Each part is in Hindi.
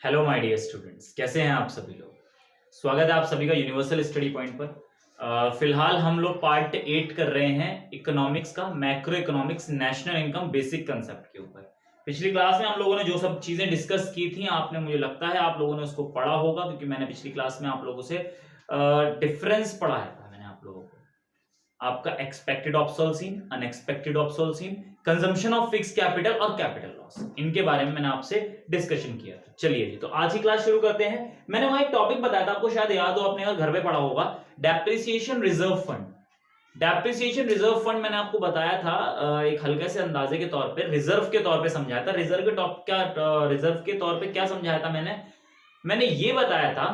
हेलो माय डियर स्टूडेंट्स, कैसे हैं आप सभी लोग। स्वागत है आप सभी का यूनिवर्सल स्टडी पॉइंट पर। फिलहाल हम लोग पार्ट 8 कर रहे हैं इकोनॉमिक्स का, macro economics national income basic concept के ऊपर। पिछली क्लास में हम लोगों ने जो सब चीजें डिस्कस की थी, आपने, मुझे लगता है आप लोगों ने उसको पढ़ा होगा, क्योंकि मैंने पिछली क्लास में आप लोगों से डिफरेंस पढ़ाया था। मैंने आप लोगों को आपका expected obsolescence, unexpected obsolescence, consumption of fixed capital और कैपिटल लॉस, इनके बारे में मैंने आपसे डिस्कशन किया था। चलिए जी, तो आज की क्लास शुरू करते हैं। मैंने वहां एक टॉपिक बताया था, आपको शायद याद हो, आपने घर पे पढ़ा होगा, depreciation reserve fund. Depreciation reserve fund मैंने आपको बताया था एक हल्के से अंदाजे के तौर पे, रिजर्व के तौर पे समझाया था। रिजर्व के तौर पे क्या समझाया था मैंने ये बताया था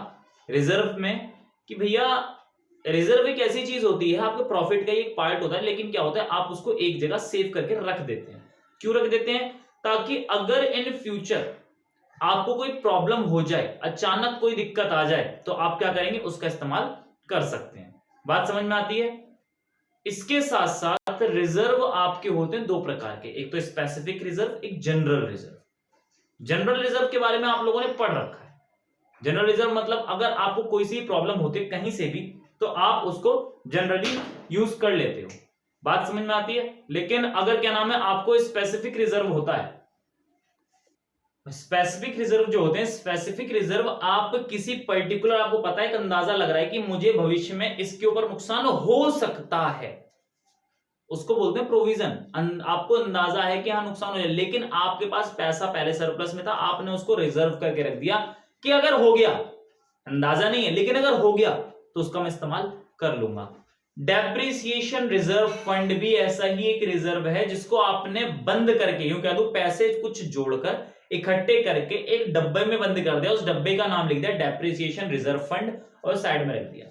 रिजर्व में कि भैया रिजर्व एक ऐसी चीज होती है, आपके प्रॉफिट का एक पार्ट होता है, लेकिन क्या होता है आप उसको एक जगह सेव करके रख देते हैं। क्यों रख देते हैं? ताकि अगर इन फ्यूचर आपको कोई प्रॉब्लम हो जाए, अचानक कोई दिक्कत आ जाए, तो आप क्या करेंगे, उसका इस्तेमाल कर सकते हैं। बात समझ में आती है? इसके साथ साथ रिजर्व आपके होते हैं दो प्रकार के, एक तो स्पेसिफिक रिजर्व, एक जनरल रिजर्व। जनरल रिजर्व के बारे में आप लोगों ने पढ़ रखा है। जनरल रिजर्व मतलब अगर आपको कोई सी प्रॉब्लम होती है कहीं से भी, तो आप उसको जनरली यूज कर लेते हो। बात समझ में आती है? लेकिन अगर क्या नाम है, आपको स्पेसिफिक रिजर्व होता है। स्पेसिफिक रिजर्व जो होते हैं, स्पेसिफिक रिजर्व आप किसी पर्टिकुलर, आपको पता है, एक अंदाजा लग रहा है कि मुझे भविष्य में इसके ऊपर नुकसान हो सकता है, उसको बोलते हैं प्रोविजन। आपको अंदाजा है कि हाँ नुकसान हो जाए, लेकिन आपके पास पैसा पहले सरप्लस में था, आपने उसको रिजर्व करके रख दिया कि अगर हो गया, अंदाजा नहीं है लेकिन अगर हो गया तो उसका मैं इस्तेमाल कर लूंगा। डेप्रिसिएशन रिजर्व फंड भी ऐसा ही एक रिजर्व है जिसको आपने बंद करके, यूं कह दो पैसे कुछ जोड़कर इकट्ठे करके एक डब्बे में बंद कर दिया, उस डब्बे का नाम लिख दिया डेप्रिसिएशन रिजर्व फंड और साइड में रख दिया,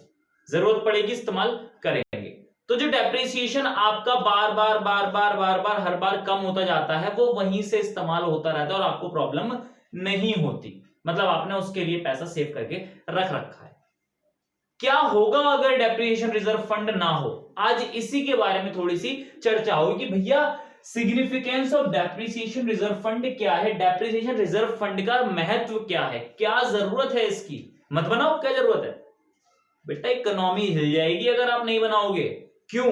जरूरत पड़ेगी इस्तेमाल करेंगे। तो जो डेप्रिसिएशन आपका बार बार हर बार कम होता जाता है, वो वहीं से इस्तेमाल होता रहता है और आपको प्रॉब्लम नहीं होती, मतलब आपने उसके लिए पैसा सेव करके रख रखा है। क्या होगा अगर डेप्रिसिएशन रिजर्व फंड ना हो? आज इसी के बारे में थोड़ी सी चर्चा होगी कि भैया significance of depreciation reserve fund क्या है, डेप्रिसिएशन रिजर्व फंड का महत्व क्या है, क्या जरूरत है इसकी। मत बनाओ, क्या जरूरत है बेटा, इकोनॉमी हिल जाएगी अगर आप नहीं बनाओगे। क्यों?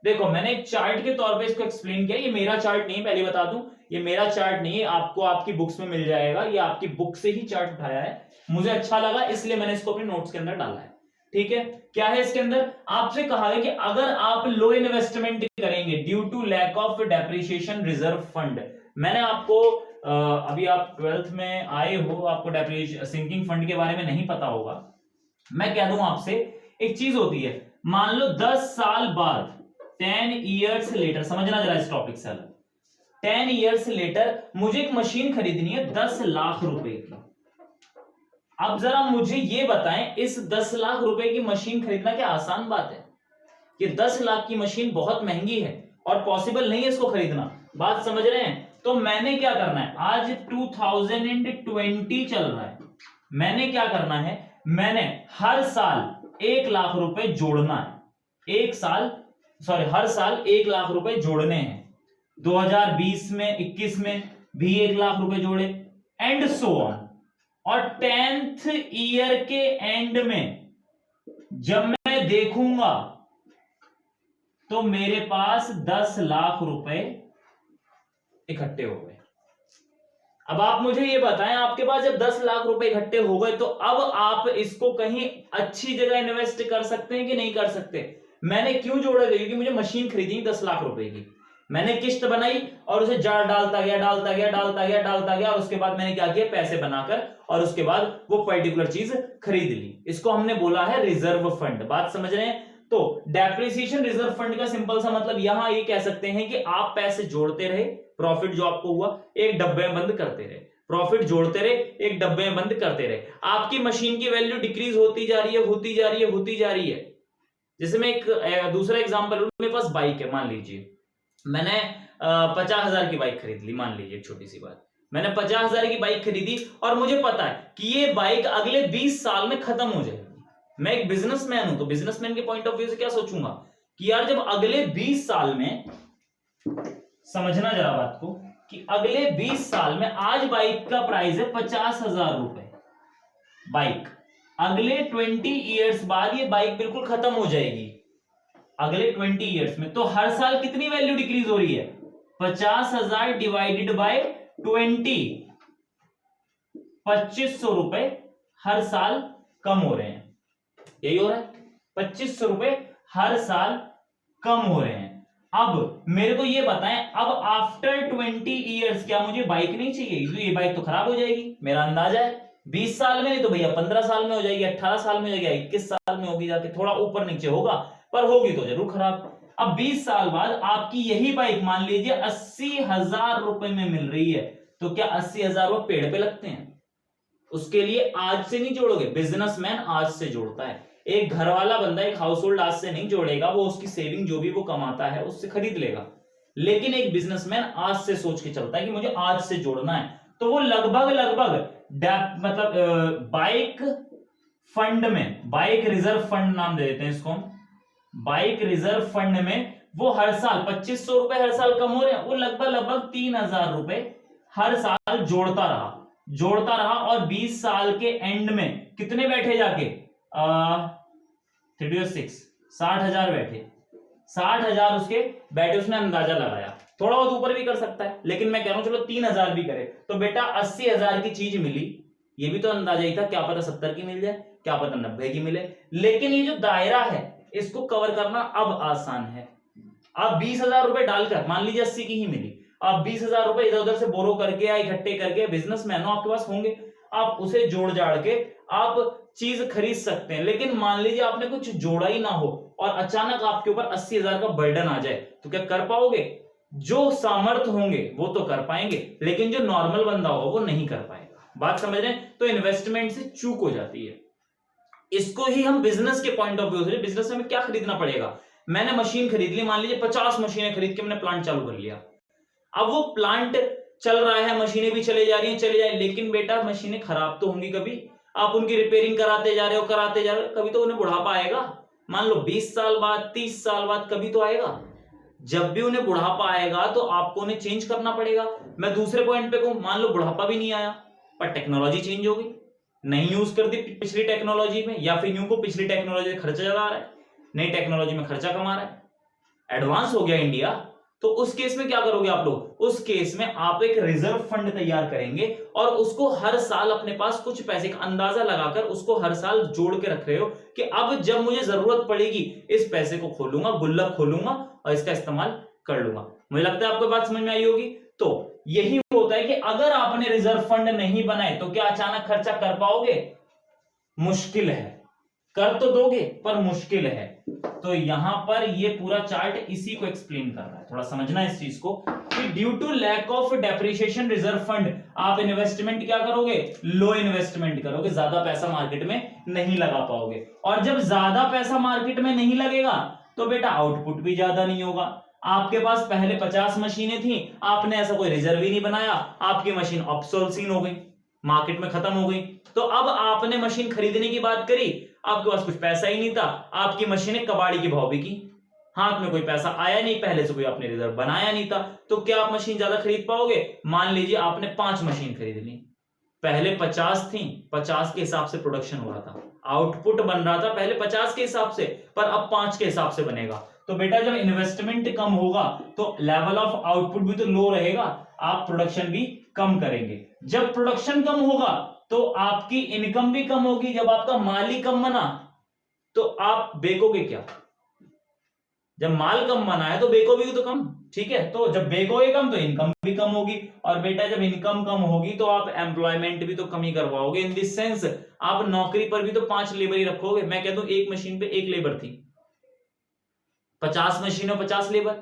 देखो, मैंने एक चार्ट के तौर पे इसको एक्सप्लेन किया। ये मेरा चार्ट नहीं है, पहले बता दूं, ये मेरा चार्ट नहीं है, आपको आपकी बुक्स में मिल जाएगा। ये आपकी बुक से ही चार्ट उठाया है, मुझे अच्छा लगा इसलिए मैंने इसको अपने नोट्स के अंदर डाला है। ठीक है, क्या है इसके अंदर? आपसे कहा है कि अगर आप लो इन्वेस्टमेंट करेंगे due to lack of depreciation reserve fund, मैंने आपको अभी आप 12th में आए हो, आपको डेप्रिसिएशन सिंकिंग फंड के बारे में नहीं पता होगा। मैं कह दूं आपसे, एक चीज होती है, मान लो 10 साल बाद, 10 ईयर्स लेटर, समझना जरा इस टॉपिक से अलग, 10 ईयर्स लेटर मुझे एक मशीन खरीदनी है 10 लाख रुपए की। अब जरा मुझे ये बताएं, इस 10 लाख रुपए की मशीन खरीदना क्या आसान बात है? ये 10 लाख की मशीन बहुत महंगी है और पॉसिबल नहीं है इसको खरीदना। बात समझ रहे हैं? तो मैंने क्या करना है, आज 2020 चल रहा है, मैंने क्या करना है, मैंने हर साल 1 लाख रुपए जोड़ना है। हर साल 1 लाख रुपए जोड़ने हैं। 2020 में, 21 में भी 1 लाख रुपए जोड़े, एंड सो ऑन। और 10th ईयर के एंड में जब मैं देखूंगा तो मेरे पास 10 लाख रुपए इकट्ठे हो गए। अब आप मुझे ये बताएं, आपके पास जब 10 लाख रुपए इकट्ठे हो गए, तो अब आप इसको कहीं अच्छी जगह इन्वेस्ट कर सकते हैं कि नहीं कर सकते? मैंने क्यों जोड़ा? क्योंकि मुझे मशीन खरीदनी 10 लाख रुपए की। मैंने किस्त बनाई और उसे जार डालता गया, और उसके बाद मैंने क्या किया, पैसे बनाकर, और उसके बाद वो पर्टिकुलर चीज खरीद ली। इसको हमने बोला है रिजर्व फंड। बात समझ रहे हैं? तो डेप्रिसिएशन रिजर्व फंड का सिंपल सा मतलब यहां ये कह सकते हैं कि आप पैसे जोड़ते रहे, प्रॉफिट जो आपको हुआ एक डब्बे में बंद करते रहे, प्रॉफिट जोड़ते रहे, एक डब्बे में बंद करते रहे। आपकी मशीन की वैल्यू डिक्रीज होती जा रही है। जैसे मैं एक दूसरा एग्जांपल लूं, मेरे पास बाइक है, मान लीजिए मैंने 50,000 की बाइक खरीद ली, मान लीजिए, छोटी सी बात, मैंने 50,000 की बाइक खरीदी और मुझे पता है कि ये बाइक अगले 20 साल में खत्म हो जाएगी। मैं एक बिजनेसमैन हूं, तो बिजनेसमैन के पॉइंट ऑफ व्यू से क्या सोचूंगा कि यार जब अगले 20 साल में, समझना जरा बात को, कि अगले 20 साल में, आज बाइक का प्राइस है 50,000 रुपए बाइक, अगले 20 ईयर्स बाद ये बाइक बिल्कुल खत्म हो जाएगी, अगले 20 ईयर्स में, तो हर साल कितनी वैल्यू डिक्रीज हो रही है? 50,000 डिवाइडेड बाय 20, 2500 रुपए हर साल कम हो रहे हैं, यही हो रहा है, 2500 रुपए हर साल कम हो रहे हैं। अब मेरे को ये बताएं, अब आफ्टर 20 ईयर्स क्या मुझे बाइक नहीं चाहिए? तो ये बाइक तो खराब हो जाएगी, मेरा अंदाजा है 20 साल में नहीं तो भैया 15 साल में हो जाएगी, 18 साल में हो जाएगी, 21 साल में होगी, जाके थोड़ा ऊपर नीचे होगा, पर होगी तो जरूर खराब। अब 20 साल बाद आपकी यही बाइक मान लीजिए 80,000 रुपए में मिल रही है, तो क्या 80,000 रुपए पेड़ पे लगते हैं? उसके लिए आज से नहीं जोड़ोगे, बिजनेसमैन आज से जोड़ता है, एक घर वाला बंदा, एक हाउस होल्ड आज से नहीं जोड़ेगा, वो उसकी सेविंग जो भी वो कमाता है उससे खरीद लेगा, लेकिन एक बिजनेसमैन आज से सोच के चलता है कि मुझे आज से जोड़ना है, तो वो लगभग मतलब बाइक फंड में, बाइक रिजर्व फंड नाम दे देते हैं इसको, बाइक रिजर्व फंड में वो हर साल 2500 रुपए हर साल कम हो रहे हैं, वो लगभग 3,000 रुपए हर साल जोड़ता रहा, और 20 साल के एंड में कितने बैठे जाके 36 60,000 बैठे, 60,000 उसके बैठे, उसने अंदाजा लगाया, थोड़ा बहुत ऊपर भी कर सकता है, लेकिन मैं कह रहा हूं चलो 3,000 भी करे, तो बेटा 80,000 की चीज मिली, ये भी तो अंदाजा ही था, क्या पता 70 की मिल जाए, क्या पता 90 की मिले, लेकिन ये जो दायरा है इसको कवर करना अब आसान है। आप 20,000 रुपए डालकर, मान लीजिए 80 की ही मिली, आप 20,000 रुपए इधर उधर से बोरो करके या इकट्ठे करके, बिजनेसमैन हो आपके पास होंगे, आप उसे जोड़ जाड़ के आप चीज खरीद सकते हैं, लेकिन मान लीजिए आपने कुछ जोड़ा ही ना हो और अचानक आपके ऊपर 80,000 का बर्डन आ जाए, तो क्या कर पाओगे? जो सामर्थ्य होंगे वो तो कर पाएंगे, लेकिन जो नॉर्मल बंदा होगा वो नहीं कर पाएगा। बात समझ रहे हैं? तो इन्वेस्टमेंट से चूक हो जाती है। इसको ही हम बिजनेस के पॉइंट ऑफ व्यू से, बिजनेस में हमें क्या खरीदना पड़ेगा? मैंने मशीन खरीद ली, मान लीजिए 50 मशीनें खरीद के मैंने प्लांट चालू कर लिया, अब वो प्लांट चल रहा है, मशीनें भी चले जा रही हैं, चले जाए, लेकिन बेटा मशीनें खराब तो होंगी, कभी आप उनकी रिपेयरिंग कराते जा रहे हो, कभी तो उन्हें बुढ़ापा आएगा, मान लो 20 साल बाद 30 साल बाद कभी तो आएगा, जब भी उन्हें बुढ़ापा आएगा तो आपको उन्हें चेंज करना पड़ेगा। मैं दूसरे पॉइंट पे कहूं, मान लो बुढ़ापा भी नहीं आया पर टेक्नोलॉजी चेंज हो गई, नहीं यूज कर दी पिछली टेक्नोलॉजी में, या फिर यूं को पिछली टेक्नोलॉजी में खर्चा ज्यादा आ रहा है, नई टेक्नोलॉजी में खर्चा कम आ रहा है, एडवांस हो गया इंडिया, तो उस केस में क्या करोगे आप लोग? उस केस में आप एक रिजर्व फंड तैयार करेंगे और उसको हर साल अपने पास कुछ पैसे का अंदाजा लगाकर उसको हर साल जोड़ के रख रहे हो कि अब जब मुझे जरूरत पड़ेगी इस पैसे को खोलूंगा, गुल्लक खोलूंगा और इसका इस्तेमाल कर लूंगा। मुझे लगता है आपको बात समझ में आई होगी। तो यही होता है कि अगर आपने रिजर्व फंड नहीं बनाए तो क्या अचानक खर्चा कर पाओगे? मुश्किल है, कर तो दोगे पर मुश्किल है। तो यहां पर ये पूरा चार्ट इसी को एक्सप्लेन कर रहा है, थोड़ा समझना इस चीज को कि due to lack of depreciation reserve fund आप इन्वेस्टमेंट क्या करोगे? लो इन्वेस्टमेंट करोगे, ज्यादा पैसा मार्केट में नहीं लगा पाओगे, और जब ज्यादा पैसा मार्केट में नहीं लगेगा तो बेटा आउटपुट भी ज्यादा नहीं होगा। आपके पास पहले 50 मशीनें थी, आपने ऐसा कोई रिजर्व ही नहीं बनाया, आपकी मशीन ऑब्सोल्सीन हो गई, मार्केट में खत्म हो गई, तो अब आपने मशीन खरीदने की बात करी, आपके पास कुछ पैसा ही नहीं था, आपकी मशीनें कबाड़ी के भाव बिकी, हाथ में कोई पैसा आया नहीं, पहले से कोई आपने रिजर्व बनाया नहीं था, तो क्या आप मशीन ज्यादा खरीद पाओगे? मान लीजिए आपने 5 मशीन खरीद ली, पहले 50 थी, 50 के हिसाब से प्रोडक्शन हो रहा था, आउटपुट बन रहा था पहले 50 के हिसाब से, पर अब 5 के हिसाब से बनेगा। तो बेटा जब इन्वेस्टमेंट कम होगा तो लेवल ऑफ आउटपुट भी तो लो रहेगा, आप प्रोडक्शन भी कम करेंगे। जब प्रोडक्शन कम होगा तो आपकी इनकम भी कम होगी, जब आपका माल ही कम बना तो आप बेचोगे क्या? जब माल कम बना है तो बेचोगे तो कम, ठीक है, तो जब बेचोगे कम तो इनकम भी कम होगी, और बेटा जब इनकम कम होगी तो आप एम्प्लॉयमेंट भी तो कम ही करवाओगे, इन दिस सेंस आप नौकरी पर भी तो 5 लेबर ही रखोगे। मैं कहता हूं एक मशीन पे 1 लेबर थी, 50 मशीनों 50 लेबर,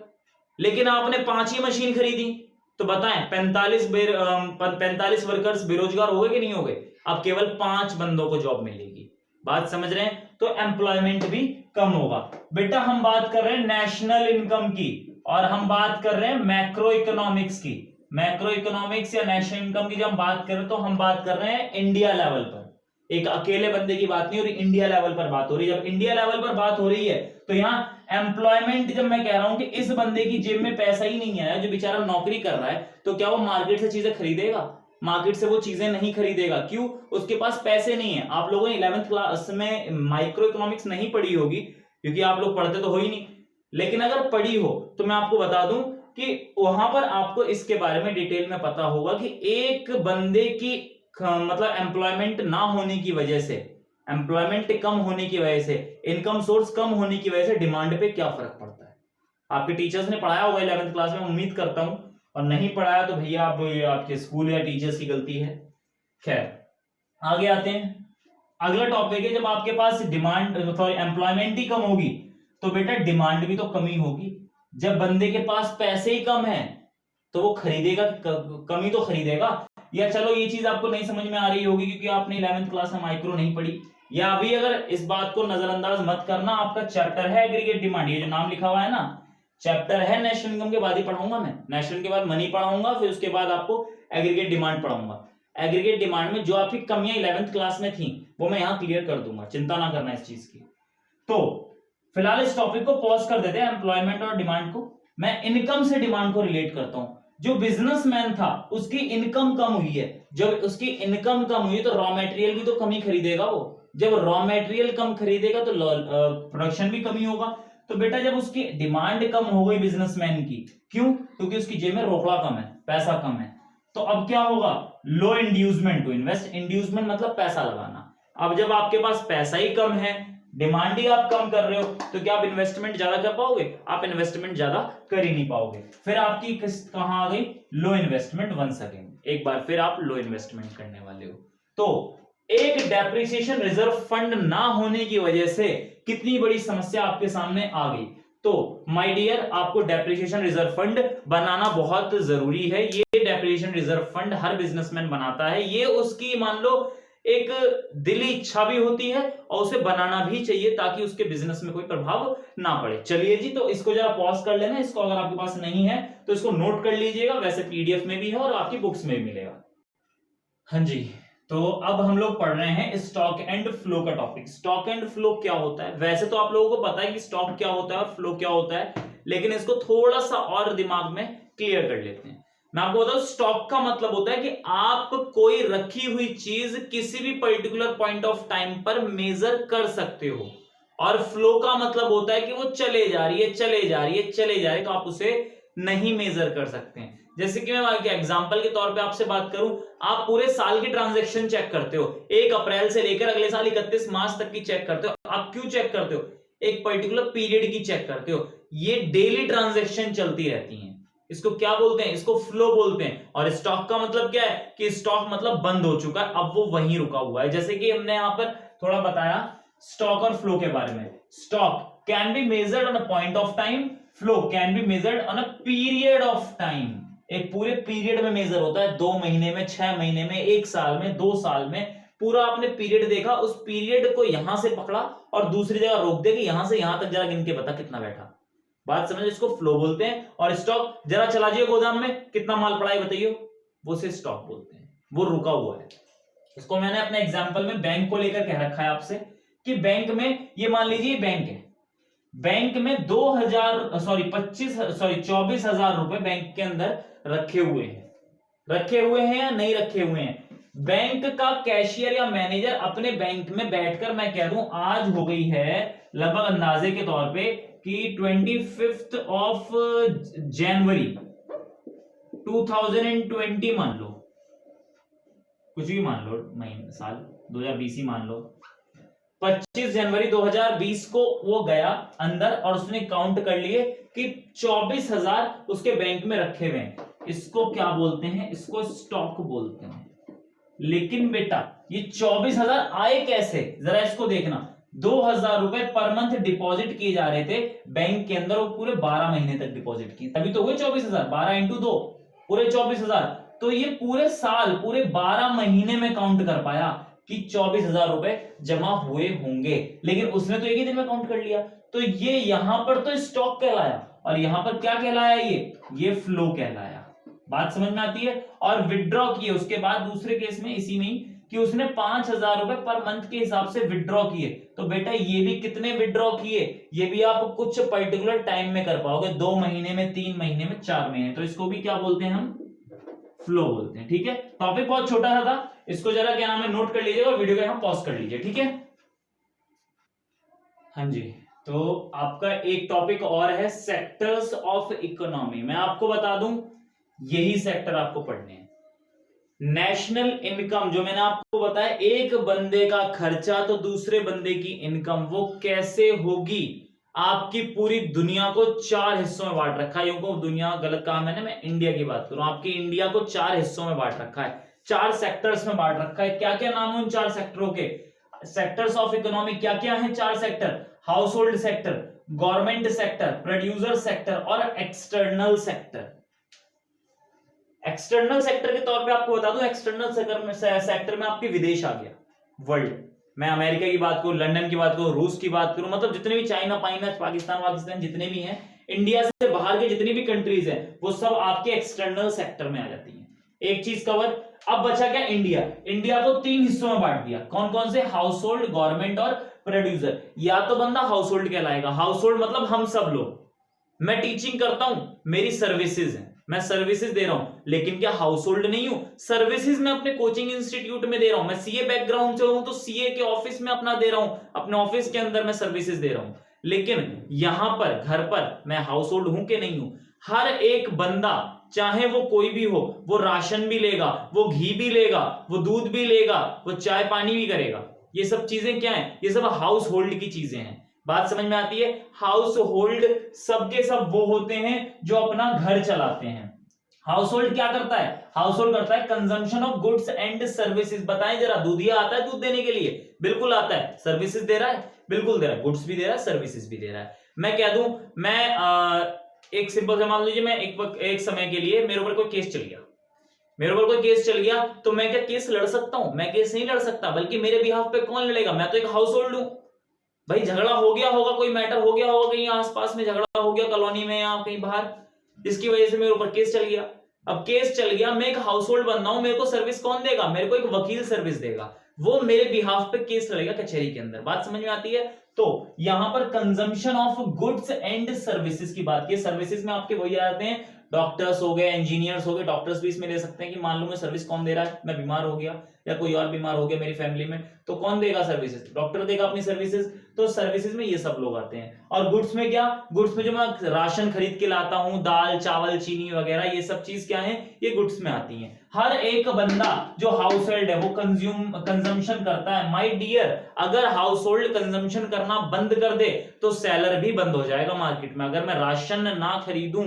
लेकिन आपने 5 ही मशीन खरीदी, तो बताएं 45 वर्कर्स बेरोजगार हो गए कि नहीं हो गए? अब केवल 5 बंदों को जॉब मिलेगी। बात समझ रहे हैं? तो एम्प्लॉयमेंट भी कम होगा। बेटा हम बात कर रहे हैं नेशनल इनकम की, और हम बात कर रहे हैं मैक्रो इकोनॉमिक्स की। मैक्रो इकोनॉमिक्स या नेशनल इनकम की जब हम बात कर रहे हैं तो हम बात कर रहे हैं इंडिया लेवल पर, एक अकेले बंदे की बात नहीं हो रही, इंडिया लेवल पर बात हो रही है। जब इंडिया लेवल पर बात हो रही है तो यहाँ एम्प्लॉयमेंट जब मैं कह रहा हूं कि इस बंदे की जेब में पैसा ही नहीं आया, जो बेचारा नौकरी कर रहा है, तो क्या वो मार्केट से चीजें खरीदेगा? मार्केट से वो चीजें नहीं खरीदेगा। क्यों? उसके पास पैसे नहीं है। आप लोगों ने 11th क्लास में माइक्रो इकोनॉमिक्स नहीं पढ़ी होगी, क्योंकि आप लोग पढ़ते तो हो ही नहीं, लेकिन अगर पढ़ी हो तो मैं आपको बता दूं कि वहां पर आपको इसके बारे में डिटेल में पता होगा कि एक बंदे की मतलब एम्प्लॉयमेंट ना होने की वजह से, एम्प्लॉयमेंट कम होने की वजह से, इनकम सोर्स कम होने की वजह से डिमांड पे क्या फर्क पड़ता है। आपके टीचर्स ने पढ़ाया होगा 11th क्लास में, उम्मीद करता हूं, और नहीं पढ़ाया तो भैया आप आपके स्कूल या टीचर्स की गलती है। खैर, आगे आते हैं। अगला टॉपिक है, जब आपके पास डिमांड सॉरी एम्प्लॉयमेंट ही कम होगी तो बेटा डिमांड भी तो कम ही होगी। जब बंदे के पास पैसे ही कम है तो वो खरीदेगा, कमी तो खरीदेगा। या चलो ये चीज आपको नहीं समझ में आ रही होगी क्योंकि आपने 11th क्लास में माइक्रो नहीं पढ़ी, या अभी अगर इस बात को नजरअंदाज मत करना, आपका चैप्टर है एग्रीगेट डिमांड, ये जो नाम लिखा हुआ है ना, चैप्टर है नेशनल इनकम के बाद ही पढ़ाऊंगा मैं। नेशनल के बाद मनी पढ़ाऊंगा, फिर उसके बाद आपको एग्रीगेट डिमांड पढ़ाऊंगा। एग्रीगेट डिमांड में जो आपकी कमियां 11th क्लास में थी वो मैं यहां क्लियर कर दूंगा, चिंता ना करना इस चीज की। तो फिलहाल इस टॉपिक को पॉज कर देते हैं, एम्प्लॉयमेंट और डिमांड को। मैं इनकम से डिमांड को रिलेट करता हूं। जो बिजनेसमैन था उसकी इनकम कम हुई है, जब उसकी इनकम कम हुई तो रॉ मटेरियल भी तो कम ही खरीदेगा वो। जब रॉ मटेरियल कम खरीदेगा तो प्रोडक्शन भी कमी होगा। तो बेटा जब उसकी डिमांड कम हो गई बिजनेसमैन की, क्यों? क्योंकि उसकी जेब में रोकड़ा कम है, पैसा कम है, तो अब क्या होगा? लो इंड्यूसमेंट टू इन्वेस्ट। इंड्यूसमेंट मतलब पैसा लगाना। अब जब आपके पास पैसा ही कम है, डिमांड ही आप कम कर रहे हो, तो क्या आप इन्वेस्टमेंट ज्यादा कर पाओगे? आप इन्वेस्टमेंट ज्यादा कर ही नहीं पाओगे। फिर आपकी कहां आ गई? लो इन्वेस्टमेंट वंस अगेन, एक बार फिर आप लो इन्वेस्टमेंट करने वाले हो। तो एक डेप्रिसिएशन रिजर्व फंड ना होने की वजह से कितनी बड़ी समस्या आपके सामने आ गई। तो माय डियर, आपको डेप्रिसिएशन रिजर्व फंड बनाना बहुत जरूरी है। ये डेप्रिसिएशन रिजर्व फंड हर बिजनेसमैन बनाता है, ये उसकी मान लो एक दिली इच्छा भी होती है, और उसे बनाना भी चाहिए ताकि उसके बिजनेस में कोई प्रभाव ना पड़े। चलिए जी, तो इसको जरा पॉज कर लेना, इसको अगर आपके पास नहीं है तो इसको नोट कर लीजिएगा, वैसे पीडीएफ में भी है और आपकी बुक्स में भी मिलेगा। हाँ जी, तो अब हम लोग पढ़ रहे हैं स्टॉक एंड फ्लो का टॉपिक। स्टॉक एंड फ्लो क्या होता है? वैसे तो आप लोगों को पता है कि स्टॉक क्या होता है और फ्लो क्या होता है, लेकिन इसको थोड़ा सा और दिमाग में क्लियर कर लेते हैं। मैं आपको बताऊं, स्टॉक का मतलब होता है कि आप कोई रखी हुई चीज किसी भी पर्टिकुलर पॉइंट ऑफ टाइम पर मेजर कर सकते हो, और फ्लो का मतलब होता है कि वो चले जा रही है, चले जा रही है, चले जा रही है, तो आप उसे नहीं मेजर कर सकते हैं। जैसे कि मैं एग्जांपल के तौर पे आपसे बात करूं, आप पूरे साल की ट्रांजैक्शन चेक करते हो, 1 अप्रैल से लेकर अगले साल 31 मार्च तक की चेक करते हो। आप क्यों चेक करते हो? एक पर्टिकुलर पीरियड की चेक करते हो। ये डेली ट्रांजैक्शन चलती रहती हैं, इसको क्या बोलते हैं? इसको फ्लो बोलते हैं। और स्टॉक का मतलब क्या है कि स्टॉक मतलब बंद हो चुका है, अब वो वहीं रुका हुआ है। जैसे कि हमने यहां पर थोड़ा बताया स्टॉक और फ्लो के बारे में। Stock can be measured on a point of time, flow can be measured on a period of time. एक पूरे पीरियड में मेजर होता है, 2 महीने में, 6 महीने में, 1 साल में, 2 साल में। पूरा आपने पीरियड देखा, उस पीरियड को यहां से पकड़ा और दूसरी जगह रोक दे कि यहां से यहां तक जरा गिन के बता कितना बैठा। बात समझ? इसको फ्लो बोलते हैं। और स्टॉक जरा चला जाइए गोदाम में, कितना माल पड़ा है बताइए, वो से स्टॉक बोलते हैं, वो रुका हुआ है। इसको मैंने अपने एग्जांपल में बैंक को लेकर कह रखा है आपसे कि बैंक में ये मान लीजिए बैंक है, बैंक में 24,000 रुपए बैंक के अंदर रखे हुए हैं या नहीं रखे हुए हैं। बैंक का कैशियर या मैनेजर अपने बैंक में बैठकर, मैं कह दूं आज हो गई है लगभग अंदाजे के तौर पे कि 25 ऑफ जनवरी 2020 मान लो, कुछ भी मान लो, महीना साल 2020 ही मान लो, 25 जनवरी 2020 को वो गया अंदर और उसने काउंट कर लिए कि 24,000 उसके बैंक में रखे हुए हैं। इसको क्या बोलते हैं? इसको स्टॉक बोलते हैं। लेकिन बेटा ये 24,000 आए कैसे? जरा इसको देखना। 2,000 रुपए पर मंथ डिपॉजिट किए जा रहे थे बैंक के अंदर, वो पूरे 12 महीने तक डिपॉजिट किए, तभी तो हुए 24,000। 12 × 2 पूरे 24,000। तो ये पूरे साल, पूरे 12 महीने में काउंट कर पाया कि 24,000 रुपए जमा हुए होंगे, लेकिन उसने तो एक ही दिन में काउंट कर लिया। तो ये यहां पर तो स्टॉक कहलाया, और यहां पर क्या कहलाया? ये फ्लो कहलाया। बात समझ में आती है? और विड्रॉ किए उसके बाद दूसरे केस में, इसी में ही कि उसने 5,000 रुपए पर मंथ के हिसाब से विड्रॉ किए, तो बेटा ये भी कितने विड्रॉ किए, ये भी आप कुछ पर्टिकुलर टाइम में कर पाओगे, 2 महीने में, 3 महीने में, 4 महीने, तो इसको भी क्या बोलते हैं हम, फ्लो बोलते हैं। ठीक है, टॉपिक बहुत छोटा सा था, इसको जरा क्या नाम है नोट कर लीजिएगा और वीडियो को हम पॉज कर लीजिए। ठीक है, हाँ जी, तो आपका एक टॉपिक और है सेक्टर्स ऑफ इकोनॉमी। मैं आपको बता दूं यही सेक्टर आपको पढ़ने हैं। नेशनल इनकम, जो मैंने आपको बताया, एक बंदे का खर्चा तो दूसरे बंदे की इनकम, वो कैसे होगी। आपकी पूरी दुनिया को 4 हिस्सों में बांट रखा है, यूं को दुनिया गलत कहा मैंने, मैं इंडिया की बात करूं, आपकी इंडिया को 4 हिस्सों में बांट रखा है, 4 सेक्टर्स में बांट रखा है। क्या क्या नाम है उन 4 सेक्टरों के, सेक्टर्स ऑफ इकोनॉमी क्या क्या है 4 sector, house hold sector, government sector, producer sector और एक्सटर्नल सेक्टर। एक्सटर्नल सेक्टर के तौर पे आपको बता दूं, एक्सटर्नल सेक्टर में आपके विदेश आ गया, वर्ल्ड, मैं अमेरिका की बात करूं, लंदन की बात करूं, रूस की बात करूं, मतलब जितने भी चाइना पाइना पाकिस्तान जितने भी हैं, इंडिया से बाहर के जितनी भी कंट्रीज हैं, वो सब आपके एक्सटर्नल सेक्टर में आ जाती हैं। एक चीज कवर। अब बचा क्या, इंडिया। इंडिया को 3 हिस्सों में बांट दिया, कौन कौन से, हाउस होल्ड, गवर्नमेंट और प्रोड्यूसर। या तो बंदा हाउस होल्ड कहलाएगा, हाउस होल्ड मतलब हम सब लोग, मैं टीचिंग करता हूं, मेरी सर्विसेज है, मैं सर्विसेज दे रहा हूं, लेकिन क्या हाउस होल्ड नहीं हूं, सर्विसेज मैं अपने कोचिंग इंस्टीट्यूट में दे रहा हूं, मैं सीए बैकग्राउंड से हूं तो सीए के ऑफिस में अपना दे रहा हूं, अपने ऑफिस के अंदर मैं सर्विसेज दे रहा हूं। लेकिन यहां पर घर पर मैं हाउस होल्ड हूं कि नहीं हूं। हर एक बंदा चाहे वो कोई भी हो, वो राशन भी लेगा, वो घी भी लेगा, वो दूध भी लेगा, वो चाय पानी भी करेगा। ये सब चीजें क्या है, ये सब हाउस होल्ड की चीजें हैं। बात समझ में आती है। हाउस होल्ड सबके सब वो होते हैं जो अपना घर चलाते हैं। हाउस होल्ड क्या करता है, हाउस होल्ड करता है consumption of goods and services. बताएं जरा, दूधिया आता है दूध देने के लिए, बिल्कुल आता है। सर्विसेज दे रहा है, बिल्कुल दे रहा है, गुड्स भी दे रहा है, सर्विसेज भी दे रहा है। मैं कह दूं, मैं एक सिंपल से मान लीजिए, मैं एक समय के लिए मेरे ऊपर कोई केस चल गया, मेरे ऊपर कोई केस चल गया, तो मैं क्या केस लड़ सकता हूं? मैं केस नहीं लड़ सकता, बल्कि मेरे बिहाफ पे कौन लड़ेगा, मैं तो एक हाउस होल्ड हूं। भाई झगड़ा हो गया होगा, कोई मैटर हो गया होगा, कहीं आसपास में झगड़ा हो गया कॉलोनी में या कहीं बाहर, जिसकी वजह से मेरे ऊपर केस चल गया। अब केस चल गया, मैं एक हाउस होल्ड बन रहा हूं, मेरे को सर्विस कौन देगा, मेरे को एक वकील सर्विस देगा, वो मेरे बिहाफ पे केस लड़ेगा कचहरी के अंदर। बात समझ में आती है। तो यहां पर consumption of goods and services की बात की। सर्विसेज में आपके वही आते हैं, डॉक्टर्स हो गए, इंजीनियर्स हो गए। डॉक्टर्स भी इसमें ले सकते हैं कि मान लो मैं सर्विस कौन दे रहा है, मैं बीमार हो गया या कोई और बीमार हो गया मेरी फैमिली में, तो कौन देगा सर्विसेज, डॉक्टर देगा अपनी सर्विसेज। तो सर्विसेज में ये सब लोग आते हैं। और गुड्स में क्या, गुड्स में जो मैं राशन खरीद के लाता हूं, दाल चावल चीनी वगैरह, ये सब चीज क्या है, ये गुड्स में आती हैं। हर एक बंदा जो हाउस होल्ड है वो कंजम्पशन करता है। माय डियर, अगर हाउस होल्ड कंजम्पशन करना बंद कर दे तो सेलर भी बंद हो जाएगा मार्केट में। अगर मैं राशन ना खरीदूं,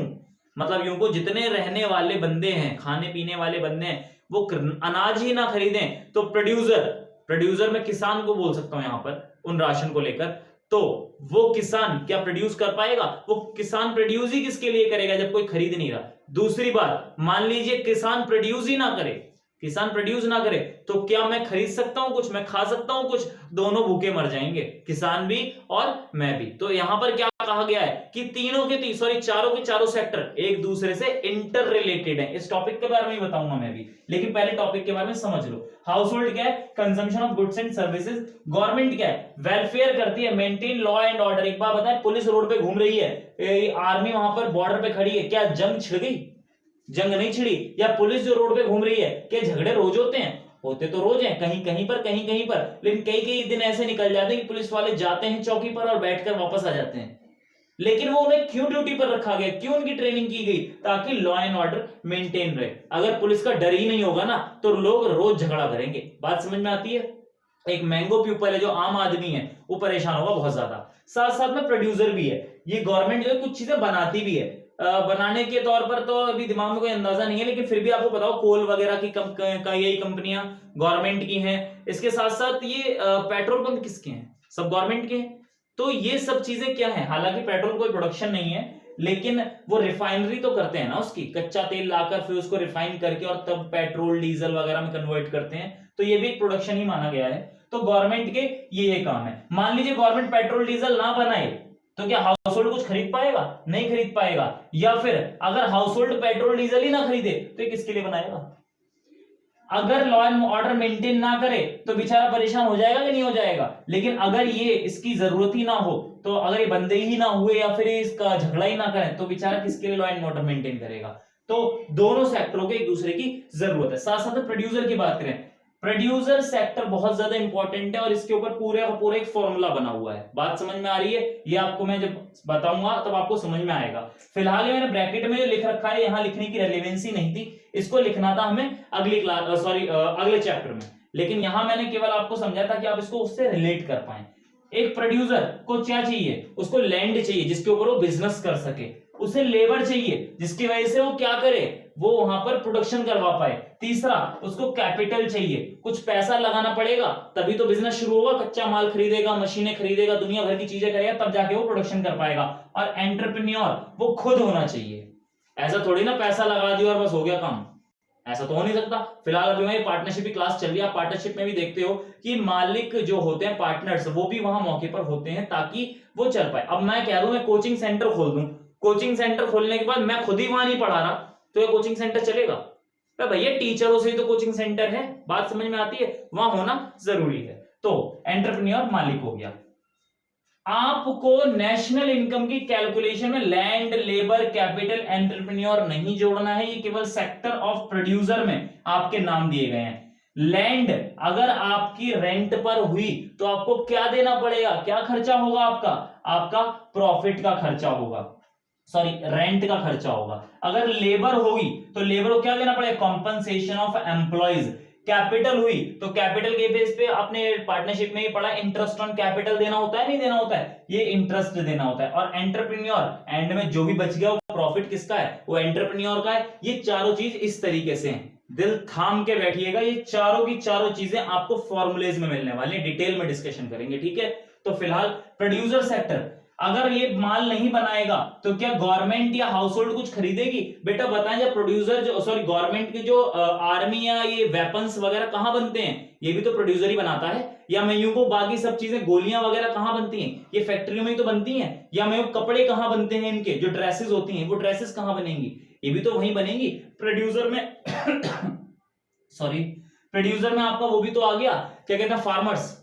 मतलब यूं को जितने रहने वाले बंदे हैं, खाने पीने वाले बंदे हैं, वो अनाज ही ना खरीदें, तो प्रोड्यूसर मैं किसान को बोल सकता हूं यहां पर उन राशन को लेकर, तो वो किसान क्या प्रोड्यूस कर पाएगा? वो किसान प्रोड्यूस ही किसके लिए करेगा जब कोई खरीद नहीं रहा। दूसरी बात, मान लीजिए किसान प्रोड्यूस ही ना करे, किसान प्रोड्यूस ना करे, तो क्या मैं खरीद सकता हूं कुछ, मैं खा सकता हूं कुछ? दोनों भूखे मर जाएंगे, किसान भी और मैं भी। तो यहां पर क्या कहा गया है कि चारों के चारों सेक्टर एक दूसरे से इंटर रिलेटेड है। इस टॉपिक के बारे में बताऊंगा मैं भी, लेकिन पहले टॉपिक के बारे में समझ लो। हाउस होल्ड क्या है, consumption of goods and services. Government क्या है, वेलफेयर करती है, मेंटेन लॉ एंड ऑर्डर। एक बात बताएं, पुलिस रोड पे घूम रही है, आर्मी वहां पर बॉर्डर पे खड़ी है, क्या जंग छिड़ गई? जंग नहीं छिड़ी। या पुलिस जो रोड पे घूम रही है, क्या झगड़े रोज होते हैं? होते तो रोज हैं, कहीं कहीं पर, लेकिन कई कई दिन ऐसे निकल जाते हैं कि पुलिस वाले जाते हैं चौकी पर और बैठकर वापस आ जाते हैं। लेकिन वो उन्हें क्यों ड्यूटी पर रखा गया, क्यों उनकी ट्रेनिंग की गई? ताकि लॉ एंड ऑर्डर मेंटेन रहे। अगर पुलिस का डर ही नहीं होगा ना, तो लोग रोज झगड़ा करेंगे। बात समझ में आती है। एक मैंगो पीपल है जो आम आदमी है, वो परेशान होगा बहुत ज्यादा। साथ साथ में प्रोड्यूसर भी है, ये गवर्नमेंट जो है कुछ चीजें बनाती भी है। बनाने के तौर पर तो अभी दिमाग में कोई अंदाजा नहीं है, लेकिन फिर भी आपको बताओ, कोल वगैरह की यही कंपनियां गवर्नमेंट की हैं। इसके साथ साथ ये पेट्रोल पंप किसके हैं? सब गवर्नमेंट के हैं। तो ये सब चीजें क्या है, हालांकि पेट्रोल कोई प्रोडक्शन नहीं है, लेकिन वो रिफाइनरी तो करते हैं ना, उसकी कच्चा तेल लाकर फिर उसको रिफाइन करके और तब पेट्रोल डीजल वगैरह में कन्वर्ट करते हैं, तो ये भी एक प्रोडक्शन ही माना गया है। तो गवर्नमेंट के ये काम है। मान लीजिए गवर्नमेंट पेट्रोल डीजल ना बनाए, तो क्या हाउस होल्ड कुछ खरीद पाएगा? नहीं खरीद पाएगा। या फिर अगर हाउस होल्ड पेट्रोल डीजल ही ना खरीदे, तो ये किसके लिए बनाएगा? अगर लॉ एंड ऑर्डर मेंटेन ना करे तो बेचारा परेशान हो जाएगा कि नहीं हो जाएगा। लेकिन अगर ये इसकी जरूरत ही ना हो, तो अगर ये बंदे ही ना हुए या फिर इसका झगड़ा ही ना करें, तो बेचारा किसके लिए लॉ एंड ऑर्डर मेंटेन करेगा। तो दोनों सेक्टरों के एक दूसरे की जरूरत है। साथ साथ प्रोड्यूसर की बात करें, प्रोड्यूसर सेक्टर बहुत ज्यादा इंपॉर्टेंट है और इसके ऊपर पूरे का पूरा एक फॉर्मूला बना हुआ है। बात समझ में आ रही है? ये आपको मैं जब बताऊंगा तब आपको समझ में आएगा। फिलहाल ये मैंने ब्रैकेट में जो लिख रखा है, यहाँ लिखने की रेलेवेंसी नहीं थी, इसको लिखना था हमें अगली क्लास अगले चैप्टर में, लेकिन यहां मैंने केवल आपको समझाया था कि आप इसको उससे रिलेट कर पाए। एक प्रोड्यूसर को क्या चाहिए? उसको लैंड चाहिए जिसके ऊपर वो बिजनेस कर सके, उसे लेबर चाहिए जिसकी वजह से वो क्या करे, वो वहां पर प्रोडक्शन करवा पाए। तीसरा, उसको कैपिटल चाहिए, कुछ पैसा लगाना पड़ेगा तभी तो बिजनेस शुरू होगा, कच्चा माल खरीदेगा, मशीनें खरीदेगा, दुनिया भर की चीजें करेगा, तब जाके वो प्रोडक्शन कर पाएगा। और एंटरप्रेन्योर वो खुद होना चाहिए, ऐसा थोड़ी ना पैसा लगा दिया और बस हो गया काम, ऐसा तो हो नहीं सकता। फिलहाल अभी वही पार्टनरशिप की क्लास चल रही है, आप पार्टनरशिप में भी देखते हो कि मालिक जो होते हैं पार्टनर्स, वो भी वहां मौके पर होते हैं ताकि वो चल पाए। अब मैं कह दूं मैं कोचिंग सेंटर खोल दूं, कोचिंग सेंटर खोलने के बाद मैं खुद ही वहां नहीं पढ़ा रहा, तो ये कोचिंग सेंटर चलेगा? तो भैया टीचरों से ही तो कोचिंग सेंटर है, बात समझ में आती है? वहां होना जरूरी है। तो एंटरप्रेन्योर मालिक हो गया। आपको नेशनल इनकम की कैलकुलेशन में लैंड, लेबर, कैपिटल, एंटरप्रेन्योर नहीं जोड़ना है, ये केवल सेक्टर ऑफ प्रोड्यूसर में आपके नाम दिए गए हैं। लैंड अगर आपकी रेंट पर हुई तो आपको क्या देना पड़ेगा, क्या खर्चा होगा आपका? आपका प्रॉफिट का खर्चा होगा, सॉरी रेंट का खर्चा होगा। अगर लेबर होगी तो लेबर को क्या देना पड़ेगा? Compensation of employees. कैपिटल हुई तो कैपिटल के बेस पे आपने पार्टनरशिप में ही पढ़ा, इंटरेस्ट ऑन कैपिटल देना होता है, नहीं देना होता है, ये इंटरेस्ट देना होता है। और एंटरप्रेन्योर एंड में जो भी बच गया वो प्रॉफिट किसका है? वो एंटरप्रेन्योर का है। ये चारों चीज इस तरीके से हैं, दिल थाम के बैठिएगा, ये चारों की चारों चीजें आपको फॉर्मूलेज में मिलने वाली, डिटेल में डिस्कशन करेंगे, ठीक है। तो फिलहाल प्रोड्यूसर सेक्टर, अगर ये माल नहीं बनाएगा तो क्या गवर्नमेंट या हाउस होल्ड कुछ खरीदेगी? बेटा बताएं, जब प्रोड्यूसर जो सॉरी गवर्नमेंट की जो आर्मी या ये वेपन्स वगैरह कहां बनते हैं? ये भी तो प्रोड्यूसर ही बनाता है। या मैं यूं को बाकी सब चीजें, गोलियां वगैरह कहां बनती हैं? ये फैक्ट्रियों में ही तो बनती हैं। या मैं कपड़े कहां बनते हैं, इनके जो ड्रेसेस होती हैं वो ड्रेसेस कहां बनेंगी? ये भी तो वहीं बनेंगी प्रोड्यूसर में सॉरी प्रोड्यूसर में आपका वो भी तो आ गया, क्या कहते हैं, फार्मर्स।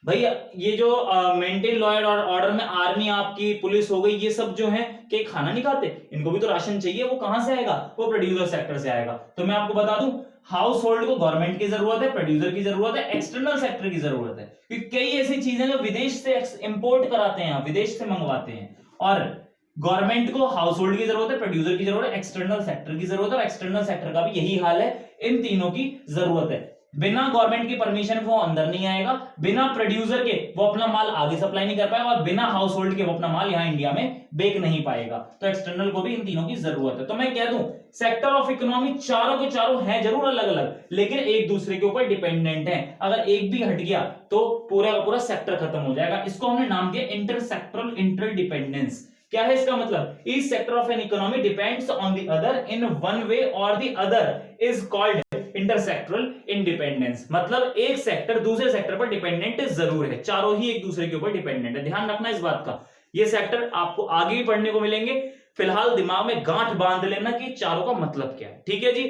भैया ये जो मेंटेन लॉ एंड ऑर्डर में आर्मी आपकी, पुलिस हो गई, ये सब जो है कि खाना नहीं खाते, इनको भी तो राशन चाहिए, वो कहां से आएगा? वो प्रोड्यूसर सेक्टर से आएगा। तो मैं आपको बता दूं, हाउस होल्ड को गवर्नमेंट की जरूरत है, प्रोड्यूसर की जरूरत है, एक्सटर्नल सेक्टर की जरूरत है, क्योंकि कई ऐसी चीजें जो विदेश से इंपोर्ट कराते हैं, विदेश से मंगवाते हैं, और गवर्नमेंट को हाउस होल्ड की जरूरत है, प्रोड्यूसर की जरूरत है, एक्सटर्नल सेक्टर की जरूरत है, और एक्सटर्नल सेक्टर का भी यही हाल है, इन तीनों की जरूरत है। बिना गवर्नमेंट की परमिशन वो अंदर नहीं आएगा, बिना प्रोड्यूसर के वो अपना माल आगे सप्लाई नहीं कर पाएगा, और बिना हाउस होल्ड के वो अपना माल यहाँ इंडिया में बेच नहीं पाएगा। तो एक्सटर्नल को भी इन तीनों की जरूरत है। तो मैं कह दूं, सेक्टर ऑफ इकोनॉमी चारों के चारों हैं जरूर अलग अलग, लेकिन एक दूसरे के ऊपर डिपेंडेंट है। अगर एक भी हट गया तो पूरा का पूरा सेक्टर खत्म हो जाएगा। इसको हमने नाम दिया इंटरसेक्टरल इंटरडिपेंडेंस। क्या है इसका मतलब? Each sector of an economy depends on the other in one way और the other is called intersectoral independence. मतलब एक सेक्टर दूसरे सेक्टर पर डिपेंडेंट जरूर है, चारों ही एक दूसरे के ऊपर डिपेंडेंट है, ध्यान रखना इस बात का। ये सेक्टर आपको आगे भी पढ़ने को मिलेंगे, फिलहाल दिमाग में गांठ बांध लेना कि चारों का मतलब क्या है, ठीक है जी।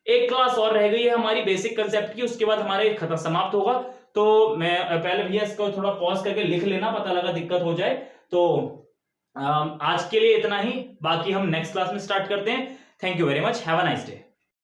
एक क्लास और रह गई है हमारी बेसिक कंसेप्ट की, उसके बाद हमारे खत्म समाप्त होगा। तो मैं पहले भैया इसको थोड़ा पॉज करके लिख लेना, पता लगा दिक्कत हो जाए तो। आज के लिए इतना ही, बाकी हम नेक्स्ट क्लास में स्टार्ट करते हैं। Thank you very much, have a nice day.